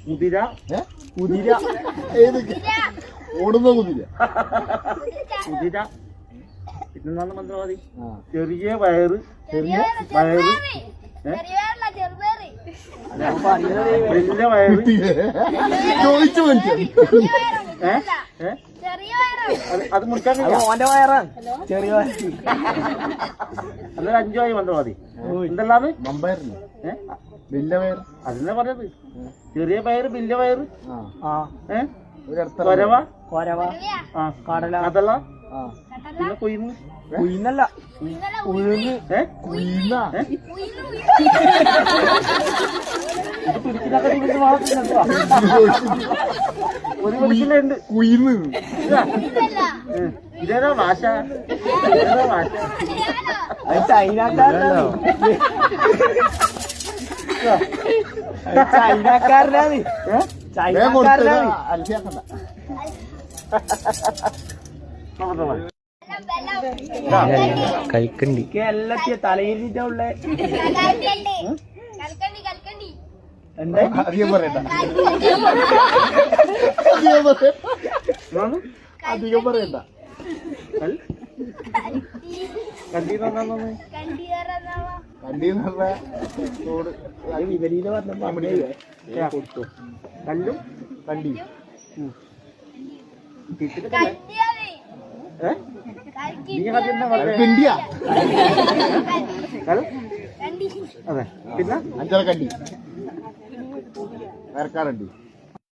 കുതിര കുതിര ഏത് ഓടുന്ന കുതിര കുതിര പിന്നെന്താണ് മന്ത്രവാദി ചെറിയ വയറ് വലിയ വയറ് ചോദിച്ചു മനസ്സിലായി അത് മുറിക്കാൻ ഓന്റെ വയറാണ് ചെറിയ അതൊരു 5 ആയി മന്ത്രവാദി എന്തെല്ലാന്ന് മമ്പയറിന് വലിയ വയർ അതെന്നാ പറഞ്ഞത് ചെറിയ പയറ് വലിയ വയറ് കൊരവ കൊരവ കടല അതല്ല പിന്നെ കൊയ്ന്ന് കുയിന്നല്ല ഉഴുന്ന് കുയിന്ന ഇത് പിടിച്ചിനൊക്കെ ഒരു പിടിച്ചിലുണ്ട് കുയിന്ന് ഇതേതാ ഭാഷ ഏതാ ഭാഷ അത് ചൈനക്കാരനാണ് ചൈനക്കാരനാണ് ചൈനക്കാരനാണ് അൽഫിയാക്കണ്ട കൽക്കണ്ടി എല്ലാത്തിയ തലയിരിഞ്ഞിട്ടാ ഉള്ളേ എന്താ അധികം പറയണ്ട അധികം പറയണ്ട കണ്ടീന്ന് കണ്ടീന്ന് തോട് അത് വിപരീത പറഞ്ഞ കൊടുത്തു കല്ലും കണ്ടി കണ്ടിയാ അതെ പിന്നെ 5 കണ്ടി വേർക്കാറുണ്ട്